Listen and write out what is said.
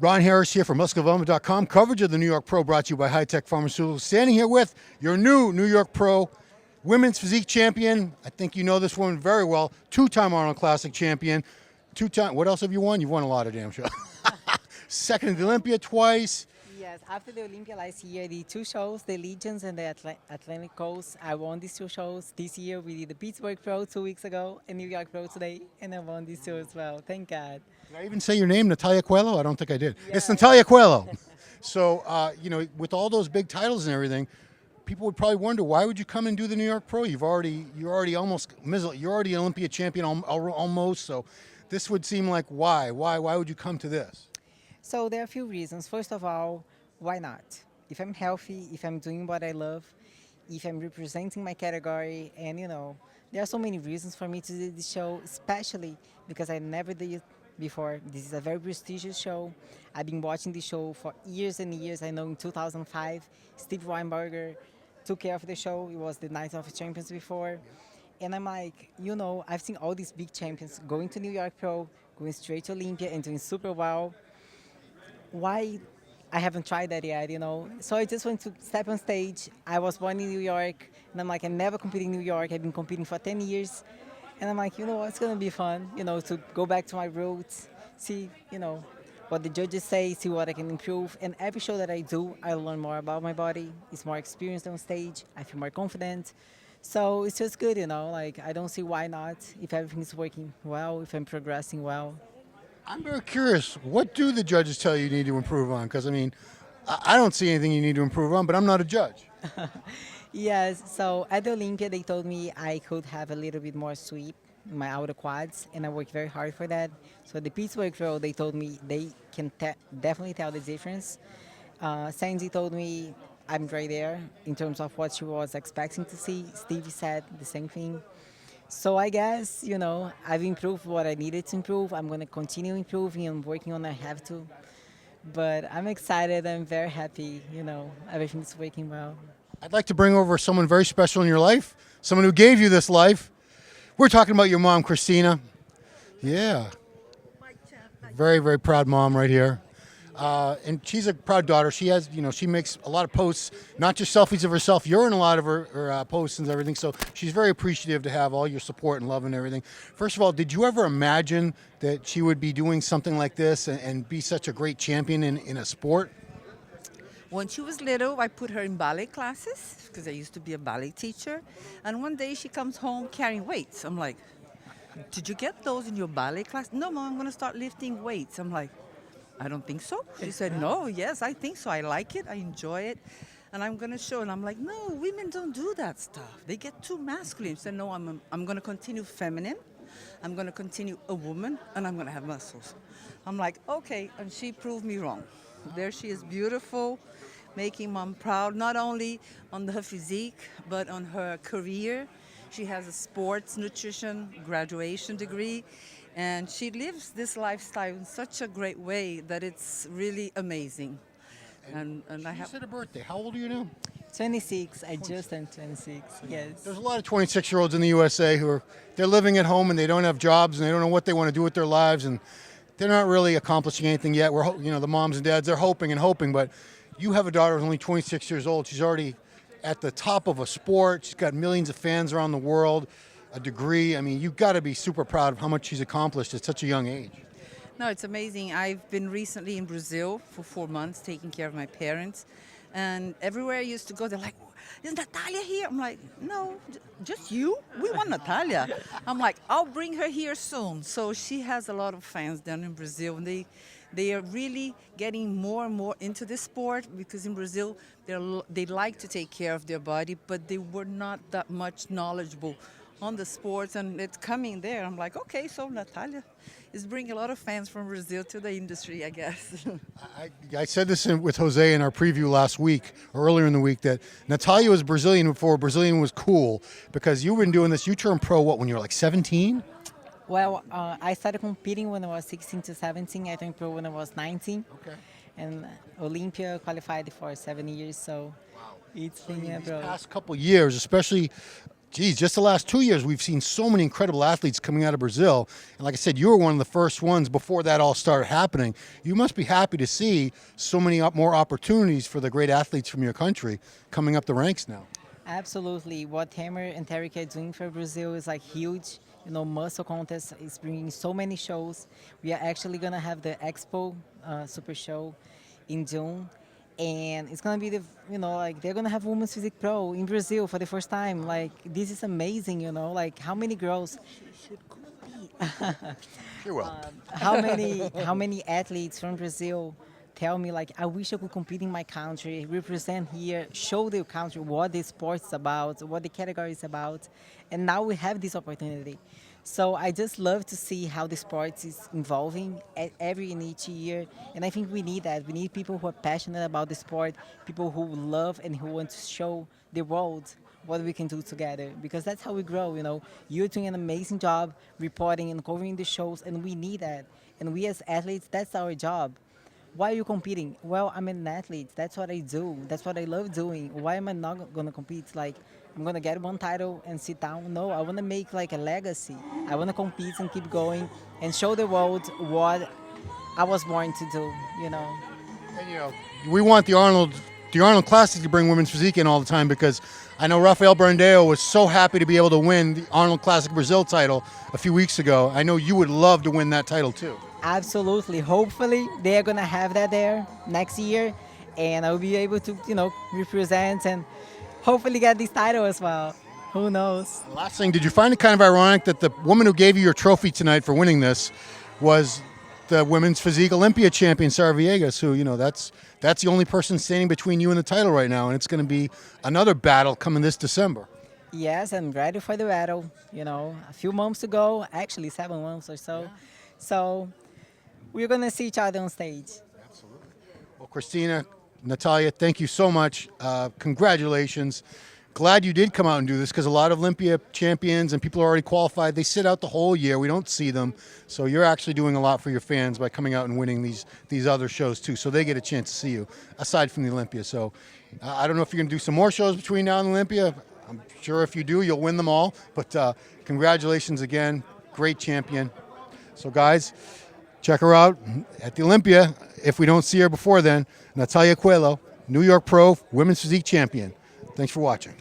Ron Harris here from musculardevelopment.com. Coverage of the New York Pro brought to you by High Tech Pharmaceuticals. Standing here with your new New York Pro women's physique champion. I think you know this woman very well. Two-time Arnold Classic champion. Two-time. What else have you won? You've won a lot of damn shows. Second at the Olympia twice. Yes, after the Olympia last year, the two shows, the Legions and the Atlantic Coast, I won these two shows. This year we did the Pittsburgh Pro 2 weeks ago and New York Pro today, and I won these two as well. Thank God. Did I even say your name, Natalia Coelho? I don't think I did. Yeah. It's Natalia Coelho. So, with all those big titles and everything, people would probably wonder, why would you come and do the New York Pro? You're already an Olympia champion almost. So, this would seem like why would you come to this? So there are a few reasons. First of all, why not? If I'm healthy, if I'm doing what I love, if I'm representing my category, and there are so many reasons for me to do this show, especially because I never did it before. This is a very prestigious show. I've been watching this show for years and years. I know in 2005, Steve Weinberger took care of the show. It was the Night of Champions before. And I'm like, I've seen all these big champions going to New York Pro, going straight to Olympia and doing super well. Why I haven't tried that yet, So I just went to step on stage. I was born in New York, and I'm like, I never competed in New York. I've been competing for 10 years. And I'm like, it's going to be fun, to go back to my roots, see, what the judges say, see what I can improve. And every show that I do, I learn more about my body. It's more experience on stage. I feel more confident. So it's just good, I don't see why not if everything's working well, if I'm progressing well. I'm very curious. What do the judges tell you need to improve on? Because, I don't see anything you need to improve on, but I'm not a judge. Yes, so at the Olympia, they told me I could have a little bit more sweep in my outer quads, and I worked very hard for that. So the Pittsburgh Pro, they told me they can definitely tell the difference. Sandy told me I'm right there in terms of what she was expecting to see. Stevie said the same thing. So I guess, I've improved what I needed to improve. I'm going to continue improving and working on what I have to. But I'm excited. I'm very happy. Everything's working well. I'd like to bring over someone very special in your life, someone who gave you this life. We're talking about your mom, Christina. Yeah. Very, very proud mom right here. And she's a proud daughter. She has, she makes a lot of posts, not just selfies of herself. You're in a lot of her posts and everything. So she's very appreciative to have all your support and love and everything. First of all, did you ever imagine that she would be doing something like this and be such a great champion in a sport? When she was little, I put her in ballet classes because I used to be a ballet teacher. And one day she comes home carrying weights. I'm like, did you get those in your ballet class? No, Mom, I'm going to start lifting weights. I'm like, I don't think so. She said, no, yes, I think so. I like it. I enjoy it. And I'm going to show. And I'm like, no, women don't do that stuff. They get too masculine. She said, no, I'm going to continue feminine. I'm going to continue a woman. And I'm going to have muscles. I'm like, okay. And she proved me wrong. There she is, beautiful, making Mom proud, not only on her physique, but on her career. She has a sports nutrition graduation degree. And she lives this lifestyle in such a great way that it's really amazing. And I have. She said a birthday. How old are you now? 26. I just turned 26. Yes. There's a lot of 26-year-olds in the USA who they're living at home and they don't have jobs and they don't know what they want to do with their lives and they're not really accomplishing anything yet. The moms and dads, they're hoping and hoping, but you have a daughter who's only 26 years old. She's already at the top of a sport. She's got millions of fans around the world. A degree. You've got to be super proud of how much she's accomplished at such a young age. No, it's amazing. I've been recently in Brazil for 4 months taking care of my parents. And everywhere I used to go, they're like, is Natalia here? I'm like, no, just you? We want Natalia. I'm like, I'll bring her here soon. So she has a lot of fans down in Brazil. And they are really getting more and more into this sport because in Brazil, they like to take care of their body, but they were not that much knowledgeable on the sports, and it's coming there. I'm like, okay, so Natalia is bringing a lot of fans from Brazil to the industry, I guess. I said this with Jose in our preview last week, or earlier in the week, that Natalia was Brazilian before Brazilian was cool, because you've been doing this. You turned pro, when you were like 17? Well, I started competing when I was 16 to 17. I turned pro when I was 19. Okay. And Olympia qualified for 7 years, so it's been These pro. past couple years, especially geez, just the last 2 years, we've seen so many incredible athletes coming out of Brazil. And like I said, you were one of the first ones before that all started happening. You must be happy to see so many more opportunities for the great athletes from your country coming up the ranks now. Absolutely. What Hammer and Tarek are doing for Brazil is like huge. You know, muscle contest is bringing so many shows. We are actually gonna have the Expo Super Show in June, and it's gonna be the like they're gonna have Women's Physique Pro in Brazil for the first time. Like this is amazing. You know, like how many girls, You're welcome. how many athletes from Brazil tell me like I wish I could compete in my country, represent here, show the country what the sport is about, what the category is about, and now we have this opportunity. So I just love to see how the sport is evolving every and each year, and I think we need that. We need people who are passionate about the sport, people who love and who want to show the world what we can do together, because that's how we grow. You know, you're doing an amazing job reporting and covering the shows, and we need that. And we as athletes, that's our job. Why are you competing? Well, I'm an athlete. That's what I do. That's what I love doing. Why am I not gonna compete? Like, I'm gonna get one title and sit down. No, I wanna make like a legacy. I wanna compete and keep going and show the world what I was born to do. You know. And we want the Arnold Classic to bring women's physique in all the time, because I know Rafael Brandao was so happy to be able to win the Arnold Classic Brazil title a few weeks ago. I know you would love to win that title too. Absolutely. Hopefully, they're gonna have that there next year, and I'll be able to, represent and hopefully get this title as well. Who knows? Last thing, did you find it kind of ironic that the woman who gave you your trophy tonight for winning this was the women's physique Olympia champion, Sarah Villegas, who, that's the only person standing between you and the title right now, and it's going to be another battle coming this December. Yes, I'm ready for the battle. A few months to go, actually 7 months or so. Yeah. So we're going to see each other on stage. Absolutely. Well, Christina, Natalia, thank you so much. Congratulations. Glad you did come out and do this, because a lot of Olympia champions and people who are already qualified, they sit out the whole year. We don't see them. So you're actually doing a lot for your fans by coming out and winning these other shows too. So they get a chance to see you aside from the Olympia. So I don't know if you're going to do some more shows between now and Olympia. I'm sure if you do, you'll win them all. But congratulations again. Great champion. So guys, check her out at the Olympia. If we don't see her before then, Natalia Coelho, New York Pro Women's Physique Champion. Thanks for watching.